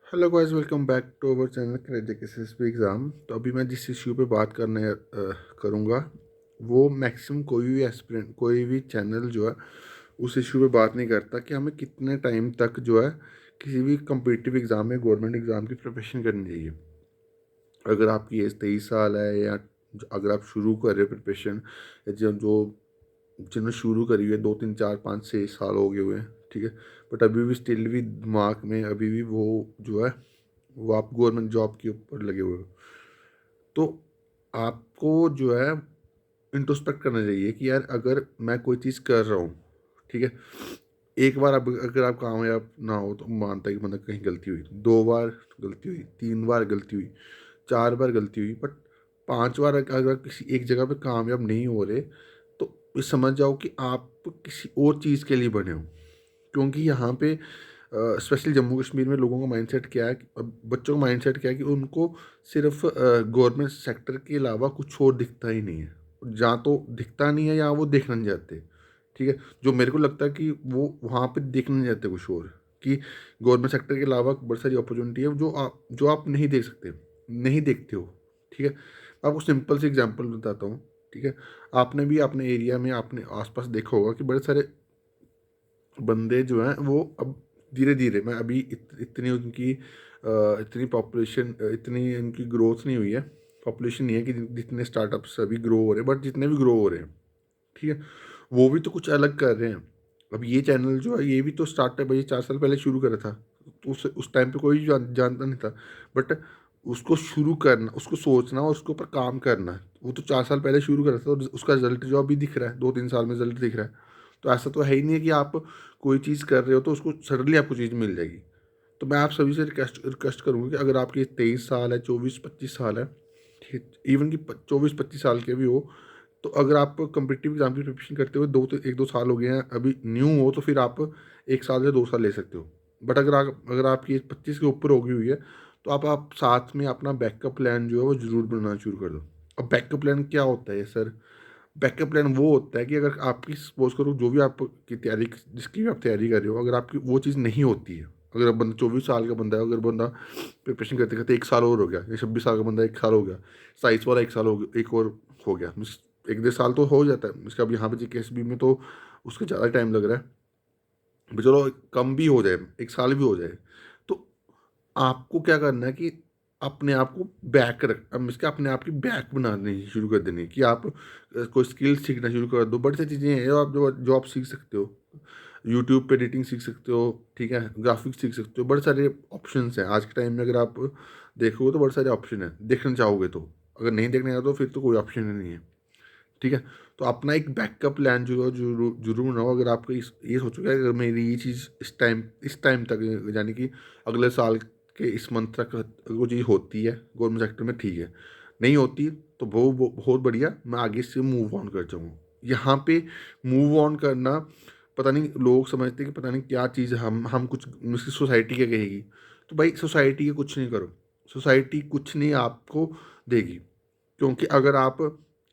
Hello guys, welcome back to our channel credit exam. तो अभी मैं जिस इश्यू पे बात करूँगा वो मैक्सिमम कोई भी एस्पिरेंट, कोई भी चैनल जो है उस इश्यू पे बात नहीं करता कि हमें कितने टाइम तक जो है किसी भी कम्पिटिटिव एग्ज़ाम में, गवर्नमेंट एग्ज़ाम की प्रिपरेशन करनी चाहिए। अगर आपकी एज 23 साल है, या अगर आप शुरू कर रहे हो प्रिपरेशन, या जो जो जिन्होंने शुरू करी हुई है, 2 3 4 5 6 साल हो गए हुए हैं, ठीक है, बट अभी भी स्टिल भी दिमाग में अभी भी वो जो है वो आप गवर्नमेंट जॉब के ऊपर लगे हुए हो, तो आपको जो है इंट्रोस्पेक्ट करना चाहिए कि यार अगर मैं कोई चीज़ कर रहा हूँ, ठीक है, एक बार अब अगर आप कामयाब ना हो तो मानता है कि मतलब कहीं गलती हुई, 2 बार गलती हुई, 3 बार गलती हुई, 4 बार गलती हुई, बट 5 बार अगर किसी एक जगह पे कामयाब नहीं हो रहे, तो ये समझ जाओ कि आप किसी और चीज़ के लिए बने हो। क्योंकि यहाँ पे स्पेशली जम्मू कश्मीर में लोगों का माइंडसेट क्या है बच्चों का माइंडसेट क्या है कि उनको सिर्फ गवर्नमेंट सेक्टर के अलावा कुछ और दिखता ही नहीं है। जहाँ तो दिखता नहीं है, या वो देखना नहीं चाहते, ठीक है। जो मेरे को लगता है कि वो वहाँ पे देखना नहीं चाहते कुछ और, कि गवर्नमेंट सेक्टर के अलावा बहुत सारी अपॉर्चुनिटी है जो आप नहीं देख सकते, नहीं देखते हो, ठीक है। आपको सिंपल सी एग्जांपल बताता हूँ, ठीक है। आपने भी अपने एरिया में, अपने आसपास देखा होगा कि बड़े सारे बंदे जो हैं वो अब धीरे धीरे, मैं अभी इतनी उनकी इतनी पॉपुलेशन, इतनी इनकी ग्रोथ नहीं हुई है, पॉपुलेशन नहीं है कि जितने स्टार्टअप्स अभी ग्रो हो रहे हैं, बट जितने भी ग्रो हो रहे हैं, ठीक है, वो भी तो कुछ अलग कर रहे हैं। अब ये चैनल जो है ये भी तो स्टार्टअप है, ये 4 साल पहले शुरू करा था, तो उस टाइम पे कोई जानता नहीं था, बट उसको शुरू करना, उसको सोचना और उसके ऊपर काम करना, वो तो 4 साल पहले शुरू करा था, और उसका रिजल्ट जो अभी दिख रहा है, 2 3 साल में रिजल्ट दिख रहा है। तो ऐसा तो है ही नहीं है कि आप कोई चीज़ कर रहे हो तो उसको सडनली आपको चीज़ मिल जाएगी। तो मैं आप सभी से रिक्वेस्ट रिक्वेस्ट करूँगा कि अगर आपकी 23 साल है, 24 25 साल है, ठीक है, इवन कि 24 25 साल के भी हो, तो अगर आप कम्पिटिटिव एग्जाम की प्रिपरेशन करते हुए 1 2 साल हो गए हैं, अभी न्यू हो, तो फिर आप 1 साल या 2 साल ले सकते हो। बट अगर आपकी एज 25 के ऊपर हो गई हुई है, तो आप साथ में अपना बैकअप प्लान जो है वो ज़रूर बनाना शुरू कर दो। अब बैकअप प्लान क्या होता है सर? बैकअप प्लान वो होता है कि अगर आपकी, सपोज करो, जो भी आपकी तैयारी, जिसकी भी आप तैयारी कर रहे हो, अगर आपकी वो चीज़ नहीं होती है, अगर बंदा 24 साल का बंदा है, अगर बंदा प्रिपरेशन करते करते 1 साल और हो गया, या 26 साल का बंदा 1 साल हो गया, 27 वाला 1 साल हो गया, एक और हो गया, मीन्स 1 1.5 साल तो हो जाता है इसका। अब यहाँ पे जीकेएसबी में तो उसका ज़्यादा टाइम लग रहा है, भी चलो कम भी हो जाए, 1 साल भी हो जाए, तो आपको क्या करना है कि अपने आप को बैक रख, अब इसके अपने आप की बैक बनानी शुरू कर देनी है, कि आप कोई स्किल सीखना शुरू कर दो। बड़ी सारी चीज़ें हैं जो आप सीख सकते हो। यूट्यूब पे एडिटिंग सीख सकते हो, ठीक है, ग्राफिक्स सीख सकते हो, बड़े सारे ऑप्शंस हैं आज के टाइम में। अगर आप देखोगे तो बड़े सारे ऑप्शन हैं, देखना चाहोगे तो। अगर नहीं देखने का तो फिर तो कोई ऑप्शन ही नहीं है, ठीक है। तो अपना एक बैकअप प्लान जो है जरूर जरूर बनाओ। अगर आपको ये सोचोगे अगर मेरी ये चीज़ इस टाइम तक, यानी कि अगले साल के इस मंथ तक अगर वो चीज़ होती है गवर्नमेंट सेक्टर में, ठीक है, नहीं होती तो वो बहुत बढ़िया, मैं आगे से मूव ऑन कर जाऊँगा। यहाँ पे मूव ऑन करना, पता नहीं लोग समझते हैं कि पता नहीं क्या चीज़, हम कुछ उसकी सोसाइटी क्या कहेगी। तो भाई सोसाइटी के कुछ नहीं करो, सोसाइटी कुछ नहीं आपको देगी। क्योंकि अगर आप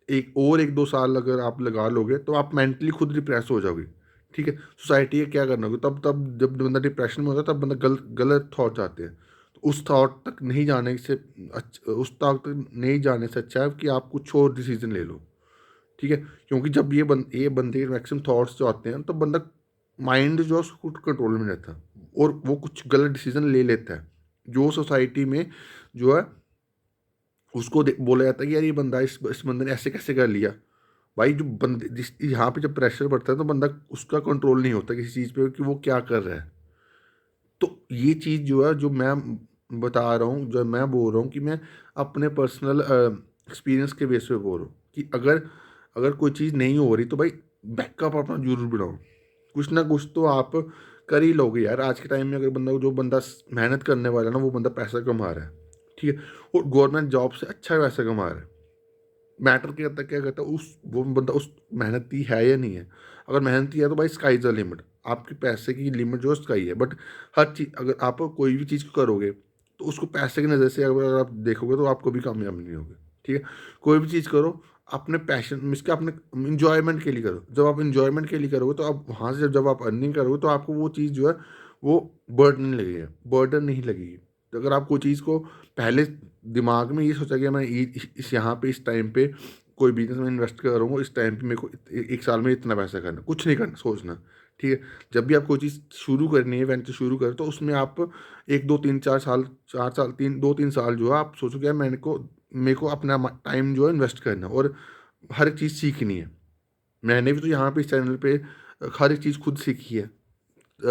एक 2 साल अगर आप लगा लोगे तो आप मेंटली खुद डिप्रेस हो जाओगे, ठीक है। सोसाइटी का क्या करना होगा, तब तब जब बंदा डिप्रेशन में होता है तब बंदा गलत थॉट आते हैं। तो उस थॉट तक नहीं जाने से उस थॉट तक नहीं जाने से अच्छा है कि आप कुछ और डिसीजन ले लो, ठीक है। क्योंकि जब ये बंदे के मैक्सिमम थॉट्स जो आते हैं, तो बंदा माइंड जो है उसको कंट्रोल में रहता है, और वो कुछ गलत डिसीजन ले लेता है, जो सोसाइटी में जो है उसको बोला जाता है कि यार ये बंदा, इस बंदे ने ऐसे कैसे कर लिया। भाई जो बंदे, जिस यहाँ पे जब प्रेशर पड़ता है तो बंदा, उसका कंट्रोल नहीं होता किसी चीज़ पे कि वो क्या कर रहा है। तो ये चीज़ जो है, जो मैं बता रहा हूँ, जो मैं बोल रहा हूँ कि मैं अपने पर्सनल एक्सपीरियंस के बेस पे बोल रहा हूँ कि अगर अगर कोई चीज़ नहीं हो रही तो भाई बैकअप अपना जरूर बनाओ। कुछ ना कुछ तो आप कर ही लोगे यार। आज के टाइम में अगर जो बंदा मेहनत करने वाला है ना, वो बंदा पैसा कमा रहा है, ठीक है, और गवर्नमेंट जॉब से अच्छा पैसा कमा रहा है। मैटर क्या करता है, उस वो बंदा उस मेहनती है या नहीं है। अगर मेहनती है तो भाई स्काई इज़ द लिमिट, आपके पैसे की लिमिट जो है स्काई है। बट हर चीज़, अगर आप कोई भी चीज़ करोगे तो उसको पैसे की नज़र से अगर आप देखोगे तो आप कभी कामयाब नहीं होगे, ठीक है। कोई भी चीज़ करो अपने पैशन में, इसके अपने इंजॉयमेंट के लिए करो। जब आप इंजॉयमेंट के लिए करोगे तो आप वहाँ से जब आप अर्निंग करोगे तो आपको वो चीज़ जो है वो बर्डन नहीं लगेगा, बर्डन नहीं लगेगी। अगर आप कोई चीज़ को पहले दिमाग में ये सोचा कि मैं इस यहाँ पे इस टाइम पे कोई बिजनेस में इन्वेस्ट कर रहा हूँ, इस टाइम पे मेरे को एक साल में इतना पैसा करना, कुछ नहीं करना, सोचना। ठीक है, जब भी आप कोई चीज़ शुरू करनी है, वेंचर शुरू करें, तो उसमें आप 1 2 3 4 साल, 4 साल, 3 2 3 साल जो है आप सोचो क्या मेरे को अपना टाइम जो है इन्वेस्ट करना है और हर एक चीज़ सीखनी है। मैंने भी तो यहाँ पे इस चैनल पे हर एक चीज़ खुद सीखी है,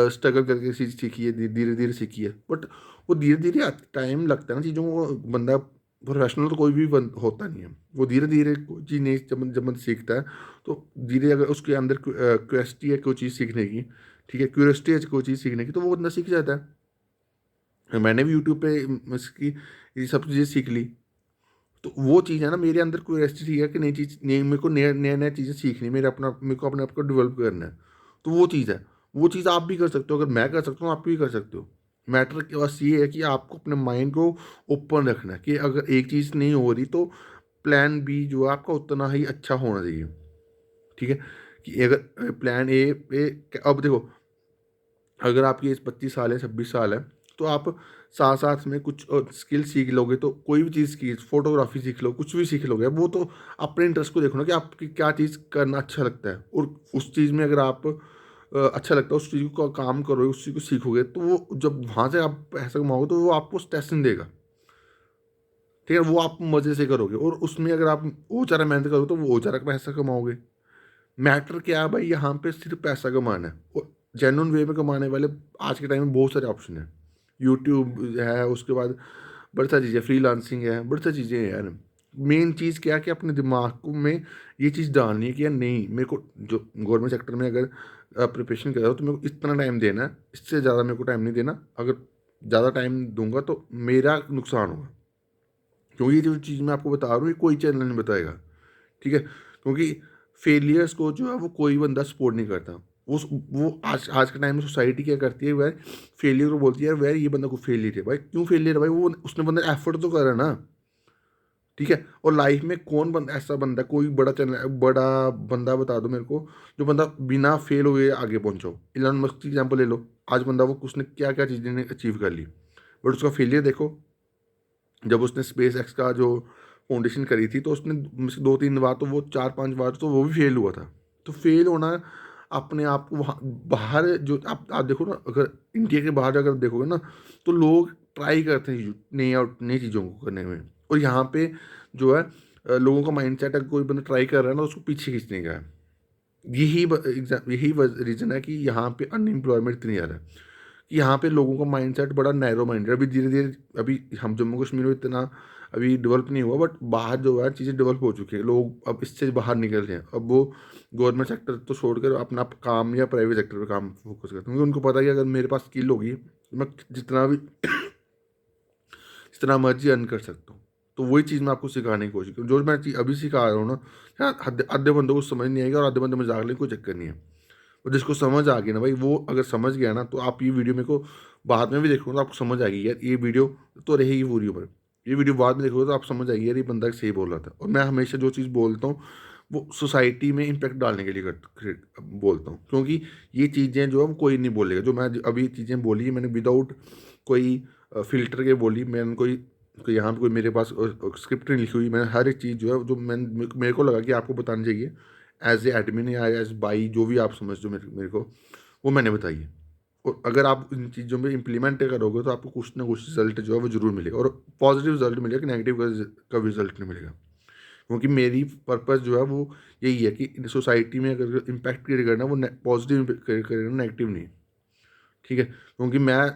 स्ट्रगल करके चीज़ सीखी है, धीरे धीरे सीखी है। बट वो धीरे धीरे टाइम लगता है ना चीज़ों को, बंदा प्रोफेशनल तो कोई भी होता नहीं है। वो धीरे धीरे कोई चीज़ नहीं, जब बंदा सीखता है तो धीरे, अगर उसके अंदर क्यूरियोसिटी है कोई चीज़ सीखने की, ठीक है, क्यूरियोसिटी है कोई चीज़ सीखने की, तो वो बंदा सीख जाता है। मैंने भी यूट्यूब पे इसकी ये सब चीज़ें सीख ली। तो वो चीज़ है ना, मेरे अंदर क्यूरियोसिटी है कि नई चीज़, नई मेरे को नया नया नया चीज़ें सीखनी है, मेरे को अपने आप को डेवलप करना है। तो वो चीज़ है, वो चीज़ आप भी कर सकते हो। अगर मैं कर सकता हूँ, आप भी कर सकते हो। मैटर के बस ये है कि आपको अपने माइंड को ओपन रखना है कि अगर एक चीज़ नहीं हो रही तो प्लान बी जो है आपका उतना ही अच्छा होना चाहिए। ठीक है, कि अगर प्लान ए अब देखो, अगर आपकी एज 25 साल है, 26 साल है, तो आप साथ साथ में कुछ स्किल सीख लोगे, तो कोई भी चीज़ की, फोटोग्राफी सीख लो, कुछ भी सीख लोगे, वो तो अपने इंटरेस्ट को देखो ना कि आपकी क्या चीज़ करना अच्छा लगता है, और उस चीज़ में अगर आप अच्छा लगता है, उस चीज़ को काम करोगे, उस चीज़ को सीखोगे, तो वो जब वहाँ से आप पैसा कमाओगे तो वो आपको स्ट्रेस नहीं देगा। ठीक है, वो आप मज़े से करोगे, और उसमें अगर आप वो ज़्यादा मेहनत करोगे तो वो ज़्यादा पैसा कमाओगे। मैटर क्या है भाई, यहाँ पे सिर्फ पैसा कमाना है, और जेन्युइन वे में कमाने वाले आज के टाइम में बहुत सारे ऑप्शन हैं। यूट्यूब है, उसके बाद बड़ी सारी चीज़ें, फ्रीलांसिंग है, बड़ी सारी चीज़ें हैं यार। मेन चीज़ क्या है कि अपने दिमाग को में ये चीज़ डालनी है कि यार नहीं, मेरे को जो गवर्नमेंट सेक्टर में अगर प्रिपरेशन कर रहा हो तो मेरे को इतना टाइम देना है, इससे ज़्यादा मेरे को टाइम नहीं देना। अगर ज़्यादा टाइम दूंगा तो मेरा नुकसान होगा, क्योंकि ये जो चीज़ मैं आपको बता रहा हूँ ये कोई चैनल नहीं बताएगा। ठीक है, क्योंकि फेलियर्स को जो है वो कोई बंदा सपोर्ट नहीं करता। वो आज आज के टाइम में सोसाइटी क्या करती है, वह फेलियर को बोलती है वह ये बंदा को फेलियर है। भाई क्यों फेलियर है भाई, वो उसने बंदा एफर्ट तो करा ना। ठीक है, और लाइफ में कौन बंदा ऐसा बंदा, कोई बड़ा चैनल, बड़ा बंदा बता दो मेरे को, जो बंदा बिना फेल हुए आगे पहुंचो। इलॉन मस्क की एग्जांपल ले लो, आज बंदा वो उसने क्या क्या चीज़ें अचीव कर ली, बट उसका फेलियर देखो। जब उसने स्पेस एक्स का जो फाउंडेशन करी थी, तो उसने 2 3 बार, तो वो 4 5 बार तो वो भी फेल हुआ था। तो फेल होना अपने आप को वहाँ बाहर, जो आप देखो ना, अगर इंडिया के बाहर अगर देखोगे ना, तो लोग ट्राई करते हैं नई चीज़ों को करने में। और यहाँ पे जो है लोगों का माइंडसेट, अगर कोई बंदा ट्राई कर रहा है ना, उसको पीछे खींचने का है। यही रीज़न है कि यहाँ पे अनएम्प्लॉयमेंट इतनी ज़्यादा है, कि यहाँ पे लोगों का माइंडसेट बड़ा नैरो माइंड है। अभी धीरे धीरे, अभी हम जम्मू कश्मीर में इतना अभी डेवलप नहीं हुआ, बट बाहर जो है चीज़ें डेवलप हो चुकी है, लोग अब इससे बाहर निकल रहे हैं। अब वो गवर्नमेंट सेक्टर तो छोड़कर अपना काम या प्राइवेट सेक्टर पे काम फोकस करते हैं, क्योंकि उनको पता है कि अगर मेरे पास स्किल होगी तो मैं जितना मर्जी अर्न कर सकता हूँ। तो वही चीज़ मैं आपको सिखाने की कोशिश करूँ, जो मैं चीज़ अभी सिखा रहा हूँ ना, शायद आधे बंदों को समझ नहीं आएगी और आधे बंदे मजाक लेने कोई चक्कर नहीं है। और जिसको समझ आ गई ना भाई, वो अगर समझ गया ना, तो आप ये वीडियो मेरे को बाद में भी देखोगे तो आपको समझ आएगी यार, ये वीडियो तो रहेगी पूरी ऊपर। ये वीडियो बाद में देखोगे तो आप समझ आएगी यार, ये बंदा सही बोल रहा था। और मैं हमेशा जो चीज़ बोलता हूँ वो सोसाइटी में इम्पैक्ट डालने के लिए बोलता हूँ, क्योंकि ये चीज़ें जो है वो कोई नहीं बोलेगा। जो मैं अभी चीज़ें बोली है, मैंने विदाउट कोई फ़िल्टर के बोली। मैंने कोई यहाँ पे कोई मेरे पास स्क्रिप्ट नहीं लिखी हुई। मैंने हर एक चीज़ जो है, जो मेरे को लगा कि आपको बतानी चाहिए, एज ए एडमिन या एज बाई, जो भी आप समझते हो मेरे को, वो मैंने बताई है। और अगर आप इन चीज़ों में इम्प्लीमेंट करोगे तो आपको कुछ ना कुछ रिजल्ट जो है वो ज़रूर मिलेगा, और पॉजिटिव रिजल्ट मिलेगा, कि नेगेटिव का रिजल्ट नहीं मिलेगा। क्योंकि मेरी पर्पस जो है वो यही है कि सोसाइटी में अगर इम्पैक्ट क्रिएट करना, वो पॉजिटिव क्रिएट करना, नेगेटिव नहीं। ठीक है, क्योंकि मैं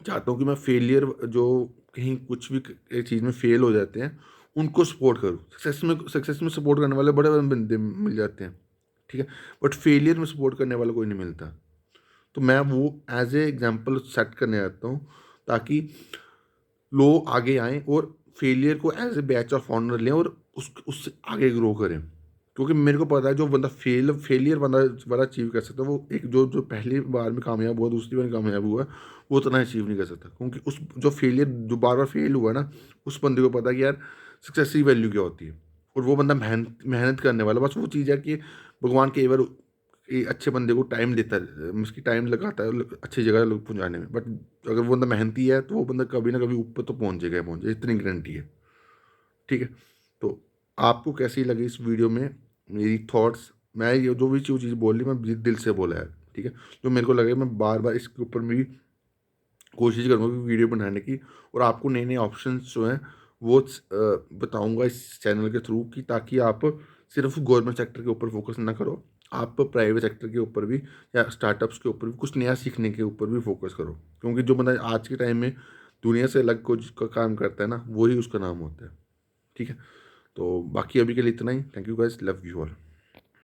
चाहता हूँ कि मैं फेलियर, जो कहीं कुछ भी एक चीज़ में फेल हो जाते हैं, उनको सपोर्ट करूँ। सक्सेस में सपोर्ट करने वाले बड़े बड़े बंदे मिल जाते हैं। ठीक है, बट फेलियर में सपोर्ट करने वाला कोई नहीं मिलता। तो मैं वो एज ए एग्जांपल सेट करने आता हूँ, ताकि लोग आगे आएँ और फेलियर को as a badge of honour लें, और उससे आगे ग्रो करें। क्योंकि मेरे को पता है जो बंदा फेलियर बंदा वाला अचीव कर सकता है, वो एक जो जो पहली बार में कामयाब हुआ, दूसरी बार कामयाब हुआ, वो उतना अचीव नहीं कर सकता। क्योंकि उस जो फेलियर जो बार बार फेल हुआ ना, उस बंदे को पता है कि यार सक्सेस की वैल्यू क्या होती है। और वो बंदा मेहनत मेहनत करने वाला, बस वो चीज़ है कि भगवान कई बार अच्छे बंदे को टाइम देता है, उसकी टाइम लगाता है अच्छी जगह लोग पहुँचाने में, बट अगर वो बंदा मेहनती है तो वो बंदा कभी ना कभी ऊपर तो पहुँचेगा ही पहुँचेगा, इतनी गारंटी है। ठीक है, तो आपको कैसी लगी इस वीडियो में मेरी थॉट्स? मैं ये जो भी चीज़ बोल रही मैं दिल से बोला है। ठीक है, जो मेरे को लगे मैं बार बार इसके ऊपर भी कोशिश करूँगा कि वीडियो बनाने की, और आपको नए नए ऑप्शंस जो हैं वो बताऊँगा इस चैनल के थ्रू, कि ताकि आप सिर्फ गवर्नमेंट सेक्टर के ऊपर फोकस ना करो, आप प्राइवेट सेक्टर के ऊपर भी या स्टार्टअप्स के ऊपर भी कुछ नया सीखने के ऊपर भी फोकस करो, क्योंकि जो बंदा आज के टाइम में दुनिया से अलग कुछ का काम करता है ना, वही उसका नाम होता है। ठीक है, तो बाकी अभी के लिए इतना ही। Thank you guys, love you all.